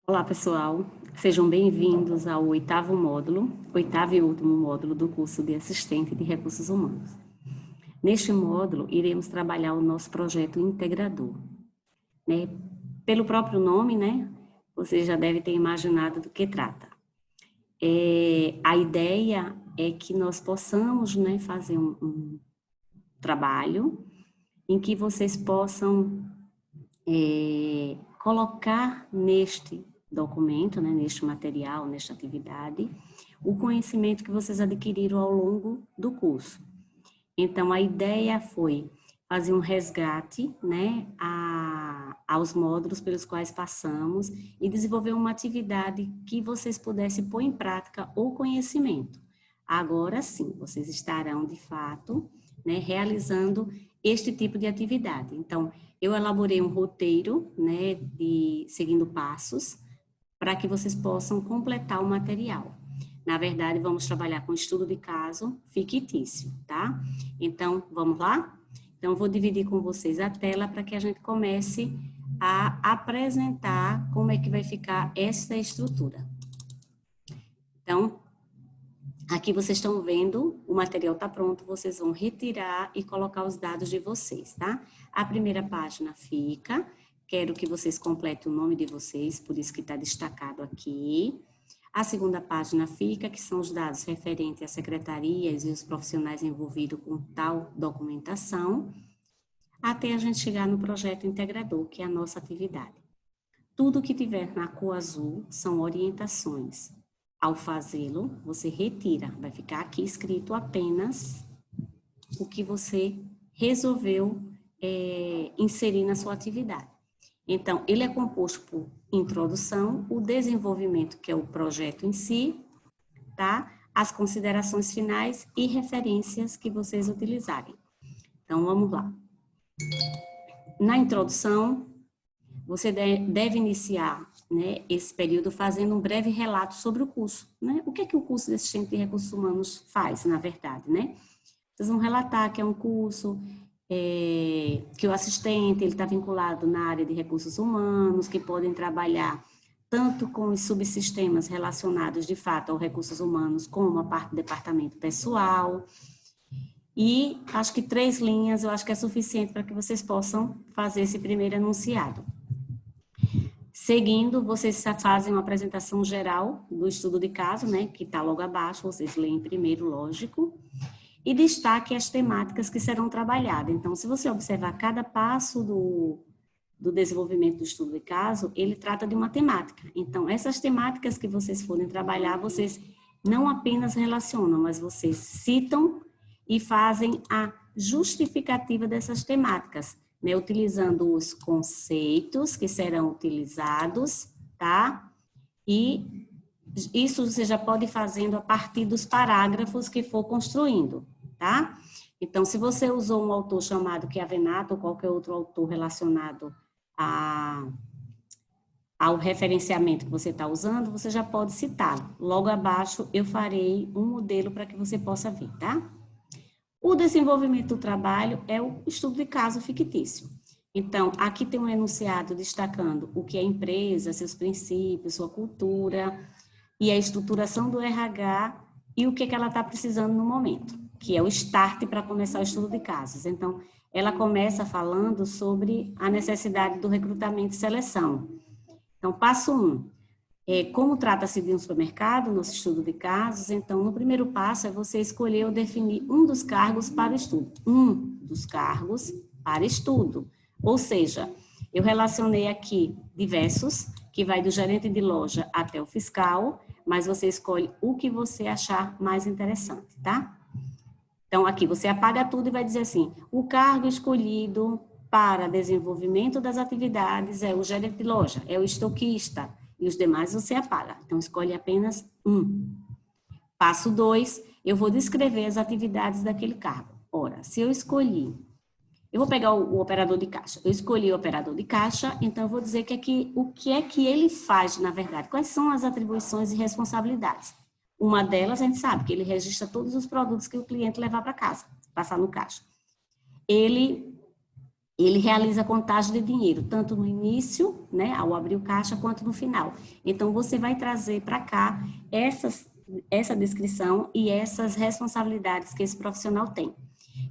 Olá, pessoal. Sejam bem-vindos ao oitavo e último módulo do curso de Assistente de Recursos Humanos. Neste módulo, iremos trabalhar o nosso projeto integrador. Pelo próprio nome, você já deve ter imaginado do que trata. A ideia é que nós possamos fazer um trabalho em que vocês possam colocar neste documento, neste material, nesta atividade, o conhecimento que vocês adquiriram ao longo do curso. Então, a ideia foi fazer um resgate, aos módulos pelos quais passamos e desenvolver uma atividade que vocês pudessem pôr em prática o conhecimento. Agora sim, vocês estarão, de fato, realizando este tipo de atividade. Então, eu elaborei um roteiro, seguindo passos, para que vocês possam completar o material. Na verdade, vamos trabalhar com estudo de caso fictício, tá? Então, vamos lá? Então, eu vou dividir com vocês a tela para que a gente comece a apresentar como é que vai ficar essa estrutura. Então, aqui vocês estão vendo, o material está pronto, vocês vão retirar e colocar os dados de vocês, tá? A primeira página fica, quero que vocês completem o nome de vocês, por isso que está destacado aqui. A segunda página fica, que são os dados referentes às secretarias e os profissionais envolvidos com tal documentação, até a gente chegar no projeto integrador, que é a nossa atividade. Tudo que tiver na cor azul são orientações. Ao fazê-lo, você retira, vai ficar aqui escrito apenas o que você resolveu inserir na sua atividade. Então, ele é composto por introdução, o desenvolvimento, que é o projeto em si, tá? As considerações finais e referências que vocês utilizarem. Então, vamos lá. Na introdução, você deve iniciar esse período fazendo um breve relato sobre o curso. O que é que o curso de Assistente de Recursos Humanos faz, na verdade, Vocês vão relatar que é um curso que o assistente está vinculado na área de recursos humanos, que podem trabalhar tanto com os subsistemas relacionados, de fato, aos recursos humanos, como a parte do departamento pessoal. E acho que 3 linhas eu acho que é suficiente para que vocês possam fazer esse primeiro enunciado. Seguindo, vocês fazem uma apresentação geral do estudo de caso, que está logo abaixo, vocês leem primeiro, lógico, e destaque as temáticas que serão trabalhadas. Então, se você observar cada passo do desenvolvimento do estudo de caso, ele trata de uma temática. Então, essas temáticas que vocês forem trabalhar, vocês não apenas relacionam, mas vocês citam e fazem a justificativa dessas temáticas, utilizando os conceitos que serão utilizados, tá? E isso você já pode ir fazendo a partir dos parágrafos que for construindo, tá? Então, se você usou um autor chamado Chiavenato ou qualquer outro autor relacionado ao referenciamento que você está usando, você já pode citá-lo. Logo abaixo, eu farei um modelo para que você possa ver, tá? O desenvolvimento do trabalho é o estudo de caso fictício. Então, aqui tem um enunciado destacando o que é a empresa, seus princípios, sua cultura e a estruturação do RH e o que ela está precisando no momento, que é o start para começar o estudo de casos. Então, ela começa falando sobre a necessidade do recrutamento e seleção. Então, passo 1. Como trata-se de um supermercado, nosso estudo de casos, então, no primeiro passo é você escolher ou definir um dos cargos para estudo. Um dos cargos para estudo. Ou seja, eu relacionei aqui diversos, que vai do gerente de loja até o fiscal, mas você escolhe o que você achar mais interessante, tá? Então, aqui você apaga tudo e vai dizer assim, o cargo escolhido para desenvolvimento das atividades é o gerente de loja, é o estoquista, e os demais você apaga. Então, escolhe apenas um. Passo 2, eu vou descrever as atividades daquele cargo. Ora, se eu escolhi, eu vou pegar o operador de caixa. Eu escolhi o operador de caixa, então eu vou dizer o que é que ele faz, na verdade. Quais são as atribuições e responsabilidades? Uma delas, a gente sabe que ele registra todos os produtos que o cliente levar para casa, passar no caixa. Ele ele realiza a contagem de dinheiro, tanto no início, né, ao abrir o caixa, quanto no final. Então, você vai trazer para cá essa descrição e essas responsabilidades que esse profissional tem.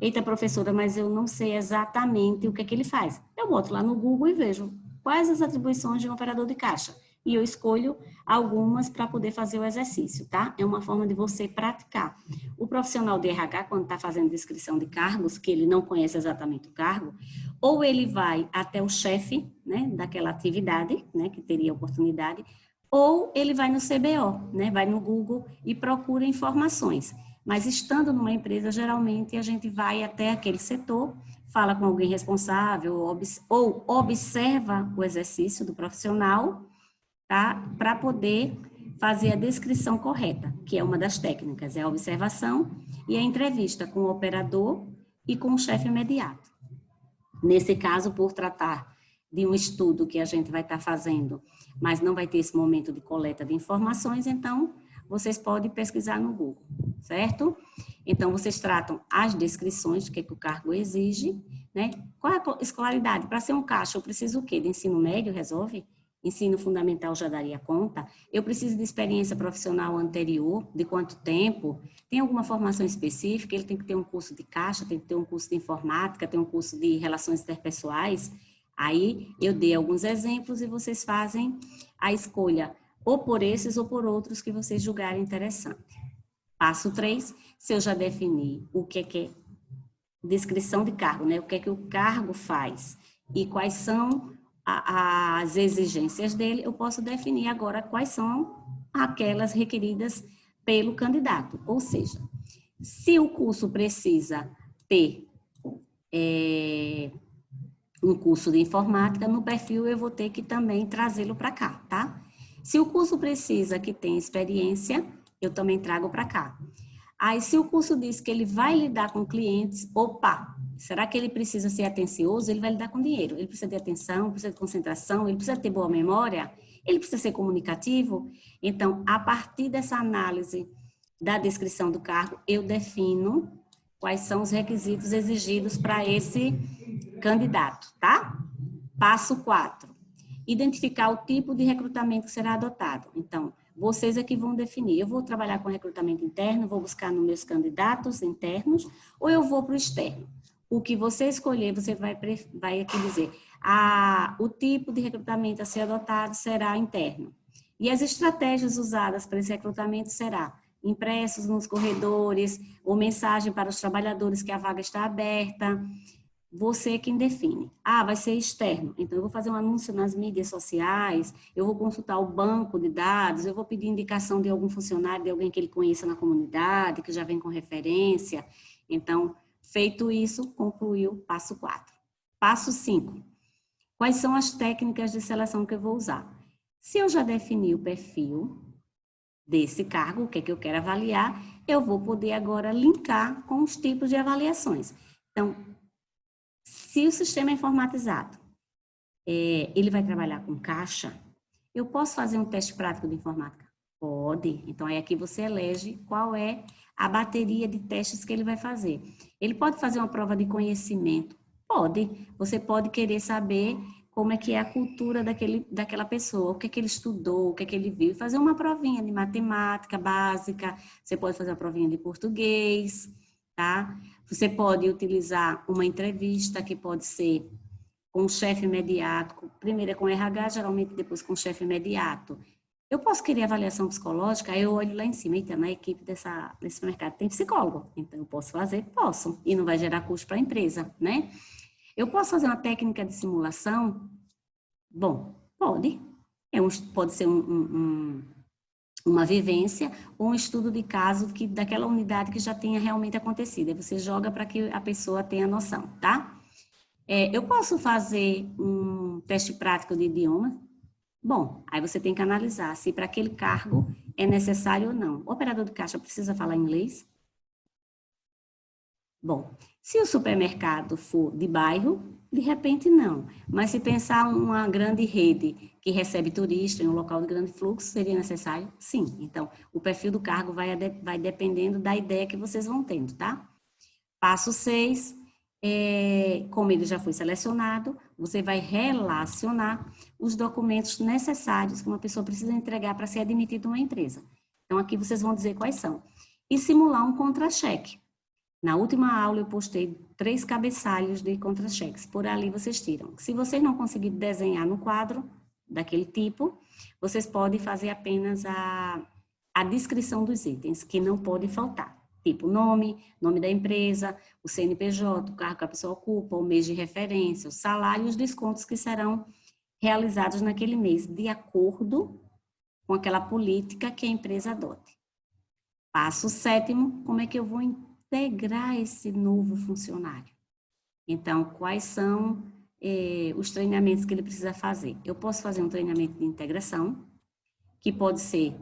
Eita, professora, mas eu não sei exatamente o que é que ele faz. Eu boto lá no Google e vejo quais as atribuições de um operador de caixa. E eu escolho algumas para poder fazer o exercício, tá? É uma forma de você praticar. O profissional de RH, quando está fazendo descrição de cargos, que ele não conhece exatamente o cargo, ou ele vai até o chefe, né, daquela atividade, né, que teria oportunidade, ou ele vai no CBO, né, vai no Google e procura informações. Mas estando numa empresa, geralmente a gente vai até aquele setor, fala com alguém responsável ou observa o exercício do profissional, tá? Para poder fazer a descrição correta, que é uma das técnicas, é a observação e a entrevista com o operador e com o chefe imediato. Nesse caso, por tratar de um estudo que a gente vai estar fazendo, mas não vai ter esse momento de coleta de informações, então vocês podem pesquisar no Google, certo? Então, vocês tratam as descrições, o que o cargo exige, né? Qual é a escolaridade? Para ser um caixa, eu preciso o quê? De ensino médio, resolve? Ensino fundamental já daria conta? Eu preciso de experiência profissional anterior, de quanto tempo? Tem alguma formação específica? Ele tem que ter um curso de caixa, tem que ter um curso de informática, tem um curso de relações interpessoais? Aí eu dei alguns exemplos e vocês fazem a escolha ou por esses ou por outros que vocês julgarem interessante. Passo 3, se eu já defini o que é descrição de cargo, né? O que é que o cargo faz e quais são as exigências dele, eu posso definir agora quais são aquelas requeridas pelo candidato. Ou seja, se o curso precisa ter um curso de informática, no perfil eu vou ter que também trazê-lo para cá, tá? Se o curso precisa que tenha experiência, eu também trago para cá. Aí, se o curso diz que ele vai lidar com clientes, opa, será que ele precisa ser atencioso? Ele vai lidar com dinheiro. Ele precisa de atenção, precisa de concentração, ele precisa ter boa memória, ele precisa ser comunicativo. Então, a partir dessa análise da descrição do cargo, eu defino quais são os requisitos exigidos para esse candidato, tá? Passo 4. Identificar o tipo de recrutamento que será adotado. Então, vocês é que vão definir. Eu vou trabalhar com recrutamento interno, vou buscar nos meus candidatos internos, ou eu vou para o externo. O que você escolher, você vai aqui dizer, o tipo de recrutamento a ser adotado será interno. E as estratégias usadas para esse recrutamento será impressos nos corredores, ou mensagem para os trabalhadores que a vaga está aberta. Você é quem define. Vai ser externo. Então, eu vou fazer um anúncio nas mídias sociais, eu vou consultar o banco de dados, eu vou pedir indicação de algum funcionário, de alguém que ele conheça na comunidade, que já vem com referência. Então, feito isso, concluiu o passo 4. Passo 5. Quais são as técnicas de seleção que eu vou usar? Se eu já defini o perfil desse cargo, o que é que eu quero avaliar, eu vou poder agora linkar com os tipos de avaliações. Então, se o sistema é informatizado, ele vai trabalhar com caixa, eu posso fazer um teste prático de informática? Pode. Então, aí aqui você elege qual é a bateria de testes que ele vai fazer. Ele pode fazer uma prova de conhecimento? Pode. Você pode querer saber como é que é a cultura daquela pessoa, o que é que ele estudou, o que é que ele viu, fazer uma provinha de matemática básica, você pode fazer uma provinha de português, tá? Você pode utilizar uma entrevista que pode ser com o chefe imediato, primeiro é com o RH, geralmente depois com o chefe imediato. Eu posso querer avaliação psicológica, aí eu olho lá em cima, eita, na equipe desse mercado tem psicólogo, então eu posso fazer? Posso, e não vai gerar custo para a empresa, né? Eu posso fazer uma técnica de simulação? Bom, pode. Pode ser uma vivência ou um estudo de caso daquela unidade que já tenha realmente acontecido. Aí você joga para que a pessoa tenha noção, tá? Eu posso fazer um teste prático de idioma? Bom, aí você tem que analisar se para aquele cargo é necessário ou não. O operador de caixa precisa falar inglês? Bom, se o supermercado for de bairro, de repente não. Mas se pensar uma grande rede que recebe turista em um local de grande fluxo, seria necessário? Sim. Então, o perfil do cargo vai dependendo da ideia que vocês vão tendo, tá? Passo 6, como ele já foi selecionado, você vai relacionar os documentos necessários que uma pessoa precisa entregar para ser admitida uma empresa. Então, aqui vocês vão dizer quais são. E simular um contra-cheque. Na última aula eu postei 3 cabeçalhos de contra-cheques. Por ali vocês tiram. Se vocês não conseguirem desenhar no quadro daquele tipo, vocês podem fazer apenas a descrição dos itens, que não pode faltar. Tipo nome da empresa, o CNPJ, o cargo que a pessoa ocupa, o mês de referência, o salário e os descontos que serão realizados naquele mês, de acordo com aquela política que a empresa adote. Passo 7º, como é que eu vou integrar esse novo funcionário? Então, quais são os treinamentos que ele precisa fazer? Eu posso fazer um treinamento de integração, que pode ser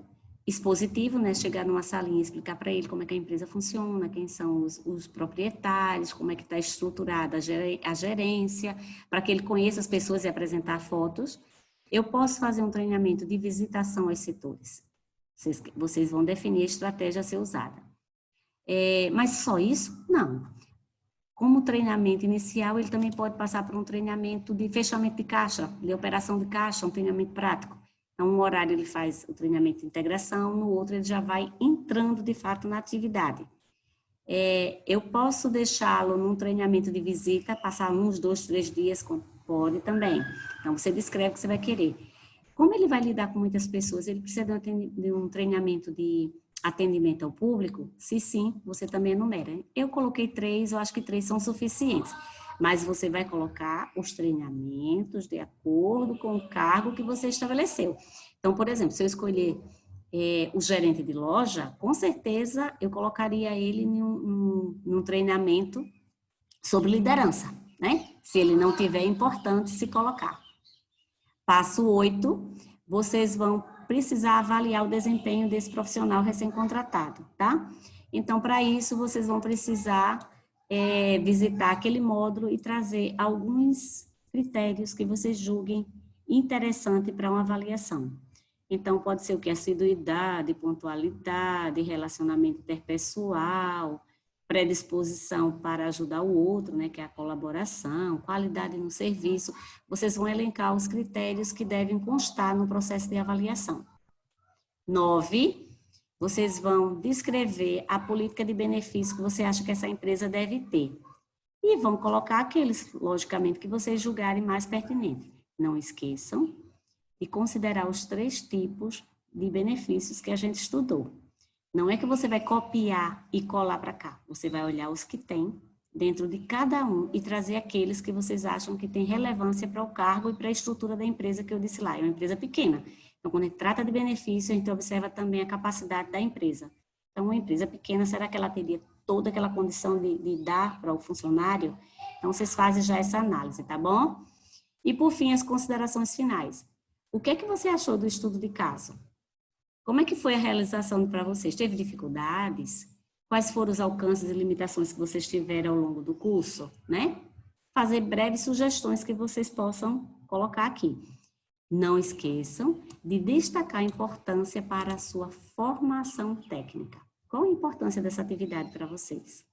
expositivo, né? Chegar numa salinha e explicar para ele como é que a empresa funciona, quem são os proprietários, como é que está estruturada a gerência, para que ele conheça as pessoas e apresentar fotos. Eu posso fazer um treinamento de visitação aos setores. Vocês vão definir a estratégia a ser usada. Mas só isso? Não. Como treinamento inicial, ele também pode passar por um treinamento de fechamento de caixa, de operação de caixa, um treinamento prático. Então, um horário ele faz o treinamento de integração, no outro ele já vai entrando de fato na atividade. Eu posso deixá-lo num treinamento de visita, passar uns 2, 3 dias, pode também. Então, você descreve o que você vai querer. Como ele vai lidar com muitas pessoas, ele precisa de um treinamento de atendimento ao público? Se sim, você também enumera. Eu coloquei 3, eu acho que 3 são suficientes. Mas você vai colocar os treinamentos de acordo com o cargo que você estabeleceu. Então, por exemplo, se eu escolher o gerente de loja, com certeza eu colocaria ele num treinamento sobre liderança, né? Se ele não tiver, é importante se colocar. Passo 8, vocês vão precisar avaliar o desempenho desse profissional recém-contratado, tá? Então, para isso, vocês vão precisar visitar aquele módulo e trazer alguns critérios que vocês julguem interessante para uma avaliação. Então, pode ser o que? Assiduidade, pontualidade, relacionamento interpessoal, predisposição para ajudar o outro, né, que é a colaboração, qualidade no serviço. Vocês vão elencar os critérios que devem constar no processo de avaliação. 9, vocês vão descrever a política de benefício que você acha que essa empresa deve ter. E vão colocar aqueles, logicamente, que vocês julgarem mais pertinentes. Não esqueçam de considerar os 3 tipos de benefícios que a gente estudou. Não é que você vai copiar e colar para cá. Você vai olhar os que tem dentro de cada um e trazer aqueles que vocês acham que tem relevância para o cargo e para a estrutura da empresa que eu disse lá. É uma empresa pequena. Então, quando a gente trata de benefício, a gente observa também a capacidade da empresa. Então, uma empresa pequena, será que ela teria toda aquela condição de dar para o funcionário? Então, vocês fazem já essa análise, tá bom? E, por fim, as considerações finais. O que é que você achou do estudo de caso? Como é que foi a realização para vocês? Teve dificuldades? Quais foram os alcances e limitações que vocês tiveram ao longo do curso, né? Fazer breves sugestões que vocês possam colocar aqui. Não esqueçam de destacar a importância para a sua formação técnica. Qual a importância dessa atividade para vocês?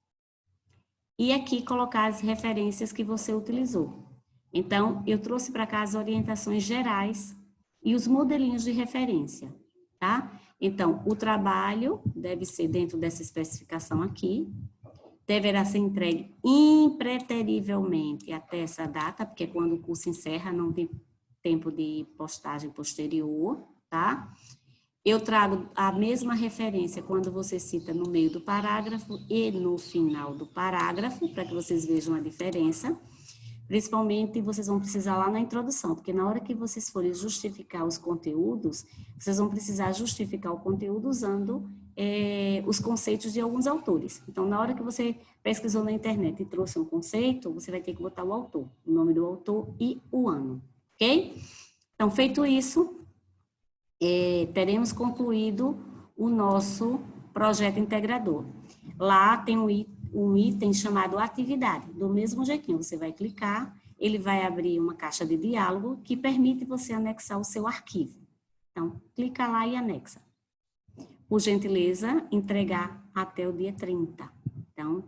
E aqui colocar as referências que você utilizou. Então, eu trouxe para cá as orientações gerais e os modelinhos de referência. Tá? Então, o trabalho deve ser dentro dessa especificação aqui, deverá ser entregue impreterivelmente até essa data, porque quando o curso encerra, não tem tempo de postagem posterior, tá? Eu trago a mesma referência quando você cita no meio do parágrafo e no final do parágrafo, para que vocês vejam a diferença. Principalmente, vocês vão precisar lá na introdução, porque na hora que vocês forem justificar os conteúdos, vocês vão precisar justificar o conteúdo usando os conceitos de alguns autores. Então, na hora que você pesquisou na internet e trouxe um conceito, você vai ter que botar o autor, o nome do autor e o ano, ok? Então, feito isso, teremos concluído o nosso projeto integrador. Lá tem um item chamado atividade. Do mesmo jeitinho, você vai clicar, ele vai abrir uma caixa de diálogo que permite você anexar o seu arquivo. Então, clica lá e anexa. Por gentileza, entregar até o dia 30. Então,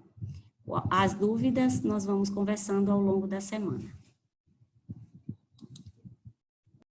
As dúvidas nós vamos conversando ao longo da semana.